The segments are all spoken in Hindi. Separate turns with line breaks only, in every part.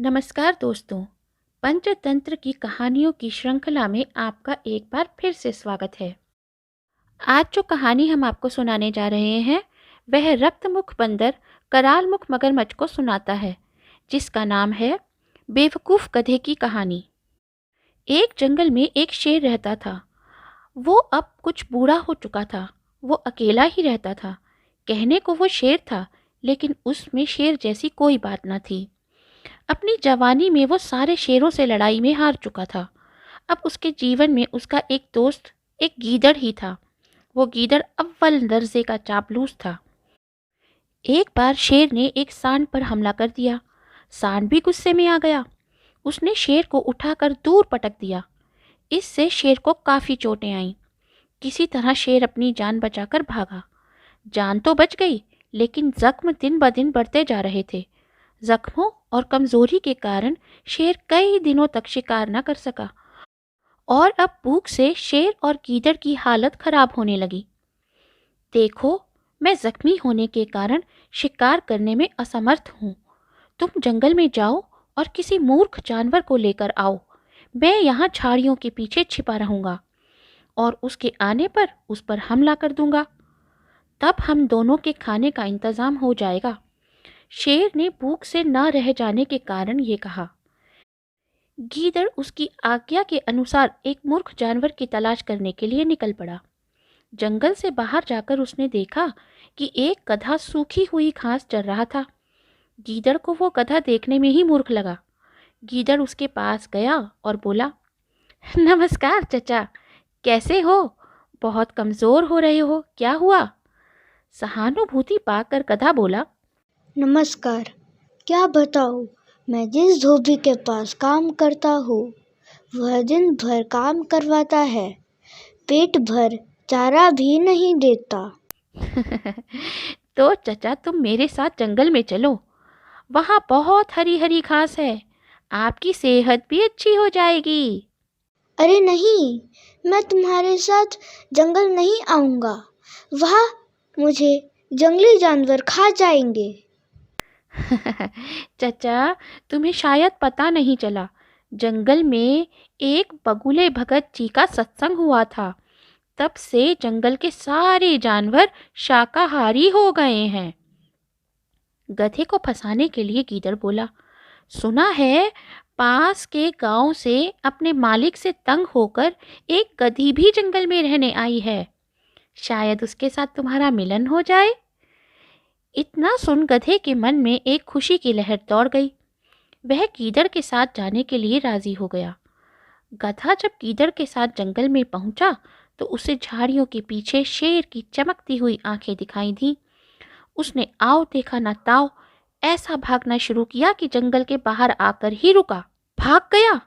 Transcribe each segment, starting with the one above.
नमस्कार दोस्तों। पंचतंत्र की कहानियों की श्रृंखला में आपका एक बार फिर से स्वागत है। आज जो कहानी हम आपको सुनाने जा रहे हैं वह रक्तमुख बंदर करालमुख मगरमच्छ को सुनाता है, जिसका नाम है बेवकूफ़ गधे की कहानी। एक जंगल में एक शेर रहता था। वो अब कुछ बूढ़ा हो चुका था। वो अकेला ही रहता था। कहने को वो शेर था, लेकिन उसमें शेर जैसी कोई बात न थी। अपनी जवानी में वो सारे शेरों से लड़ाई में हार चुका था। अब उसके जीवन में उसका एक दोस्त, एक गीदड़ ही था। वो गीदड़ अव्वल दर्जे का चापलूस था। एक बार शेर ने एक सांड पर हमला कर दिया। सांड भी गुस्से में आ गया। उसने शेर को उठाकर दूर पटक दिया। इससे शेर को काफ़ी चोटें आईं। किसी तरह शेर अपनी जान बचाकर भागा। जान तो बच गई, लेकिन जख्म दिन ब दिन बढ़ते जा रहे थे। जख्मों और कमजोरी के कारण शेर कई दिनों तक शिकार न कर सका और अब भूख से शेर और गीदड़ की हालत खराब होने लगी। देखो, मैं जख्मी होने के कारण शिकार करने में असमर्थ हूँ। तुम जंगल में जाओ और किसी मूर्ख जानवर को लेकर आओ। मैं यहाँ झाड़ियों के पीछे छिपा रहूँगा और उसके आने पर उस पर हमला कर दूंगा। तब हम दोनों के खाने का इंतजाम हो जाएगा। शेर ने भूख से न रह जाने के कारण ये कहा। गीदड़ उसकी आज्ञा के अनुसार एक मूर्ख जानवर की तलाश करने के लिए निकल पड़ा। जंगल से बाहर जाकर उसने देखा कि एक गधा सूखी हुई घास चर रहा था। गीदड़ को वो गधा देखने में ही मूर्ख लगा। गीदड़ उसके पास गया और बोला, नमस्कार चचा, कैसे हो? बहुत कमज़ोर हो रहे हो, क्या हुआ? सहानुभूति पाकर गधा बोला,
नमस्कार। क्या बताऊँ, मैं जिस धोबी के पास काम करता हूँ वह दिन भर काम करवाता है, पेट भर चारा भी नहीं देता।
तो चचा, तुम मेरे साथ जंगल में चलो। वहाँ बहुत हरी हरी घास है। आपकी सेहत भी अच्छी हो जाएगी।
अरे नहीं, मैं तुम्हारे साथ जंगल नहीं आऊँगा। वहाँ मुझे जंगली जानवर खा जाएंगे।
चचा, तुम्हें शायद पता नहीं चला, जंगल में एक बगुले भगत जी का सत्संग हुआ था। तब से जंगल के सारे जानवर शाकाहारी हो गए हैं। गधे को फंसाने के लिए गीदड़ बोला, सुना है पास के गांव से अपने मालिक से तंग होकर एक गधी भी जंगल में रहने आई है। शायद उसके साथ तुम्हारा मिलन हो जाए। इतना सुन गधे के मन में एक खुशी की लहर दौड़ गई। वह गीदड़ के साथ जाने के लिए राजी हो गया। गधा जब गीदड़ के साथ जंगल में पहुंचा तो उसे झाड़ियों के पीछे शेर की चमकती हुई आंखें दिखाई दी। उसने आओ देखा न ताओ ऐसा भागना शुरू किया कि जंगल के बाहर आकर ही रुका। भाग गया।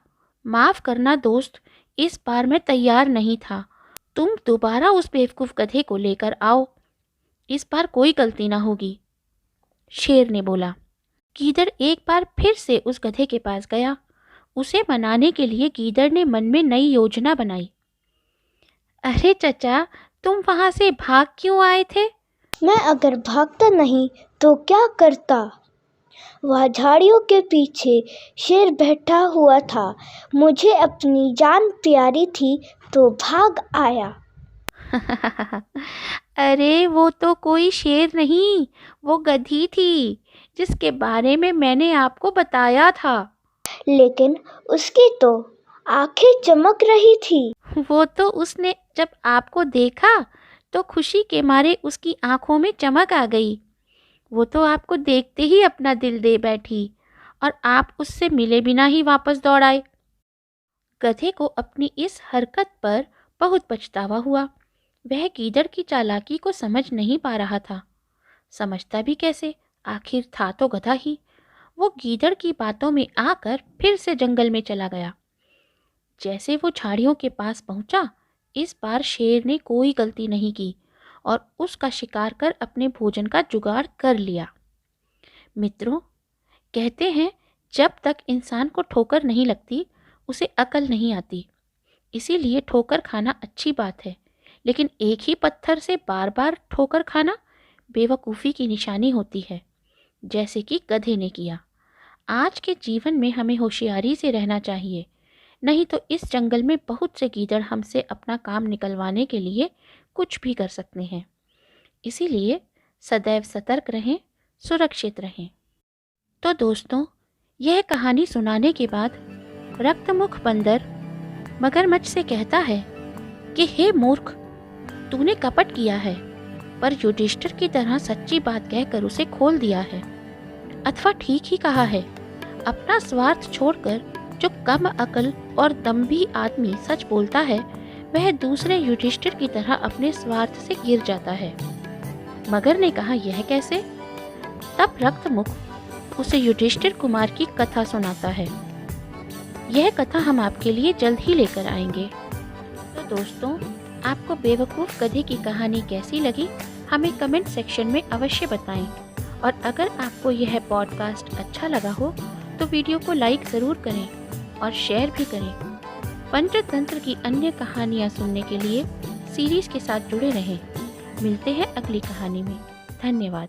माफ करना दोस्त, इस बार मैं तैयार नहीं था। तुम दोबारा उस बेवकूफ गधे को लेकर आओ। इस बार कोई गलती ना होगी, शेर ने बोला। गीदड़ एक बार फिर से उस गधे के पास गया। उसे मनाने के लिए गीदड़ ने मन में नई योजना बनाई। अरे चचा, तुम वहां से भाग क्यों आए थे?
मैं अगर भागता नहीं तो क्या करता? वह झाड़ियों के पीछे शेर बैठा हुआ था। मुझे अपनी जान प्यारी थी तो भाग आया।
अरे वो तो कोई शेर नहीं, वो गधी थी जिसके बारे में मैंने आपको बताया था।
लेकिन उसकी तो आंखें चमक रही थी।
वो तो उसने जब आपको देखा तो खुशी के मारे उसकी आंखों में चमक आ गई। वो तो आपको देखते ही अपना दिल दे बैठी और आप उससे मिले बिना ही वापस दौड़ आए। गधे को अपनी इस हरकत पर बहुत पछतावा हुआ। वह गीदड़ की चालाकी को समझ नहीं पा रहा था। समझता भी कैसे, आखिर था तो गधा ही। वो गीदड़ की बातों में आकर फिर से जंगल में चला गया। जैसे वो झाड़ियों के पास पहुंचा, इस बार शेर ने कोई गलती नहीं की और उसका शिकार कर अपने भोजन का जुगाड़ कर लिया। मित्रों, कहते हैं जब तक इंसान को ठोकर नहीं लगती उसे अकल नहीं आती। इसीलिए ठोकर खाना अच्छी बात है, लेकिन एक ही पत्थर से बार बार ठोकर खाना बेवकूफ़ी की निशानी होती है, जैसे कि गधे ने किया। आज के जीवन में हमें होशियारी से रहना चाहिए, नहीं तो इस जंगल में बहुत से गीदड़ हमसे अपना काम निकलवाने के लिए कुछ भी कर सकते हैं। इसीलिए सदैव सतर्क रहें, सुरक्षित रहें। तो दोस्तों, यह कहानी सुनाने के बाद रक्तमुख बंदर मगरमच्छ से कहता है कि हे मूर्ख, तूने कपट किया है, पर युधिष्ठिर की तरह सच्ची बात कहकर उसे खोल दिया है। अथवा ठीक ही कहा है, अपना स्वार्थ छोड़कर जो कम अकल और दम्भी आदमी सच बोलता है, वह दूसरे युधिष्ठिर की तरह अपने स्वार्थ से गिर जाता है। मगर ने कहा, यह कैसे? तब रक्तमुख उसे युधिष्ठिर कुमार की कथा सुनाता है। यह कथा हम आपके लिए जल्द ही लेकर आएंगे। तो दोस्तों, आपको बेवकूफ़ गधे की कहानी कैसी लगी, हमें कमेंट सेक्शन में अवश्य बताएं। और अगर आपको यह पॉडकास्ट अच्छा लगा हो तो वीडियो को लाइक ज़रूर करें और शेयर भी करें। पंचतंत्र की अन्य कहानियाँ सुनने के लिए सीरीज़ के साथ जुड़े रहें। मिलते हैं अगली कहानी में। धन्यवाद।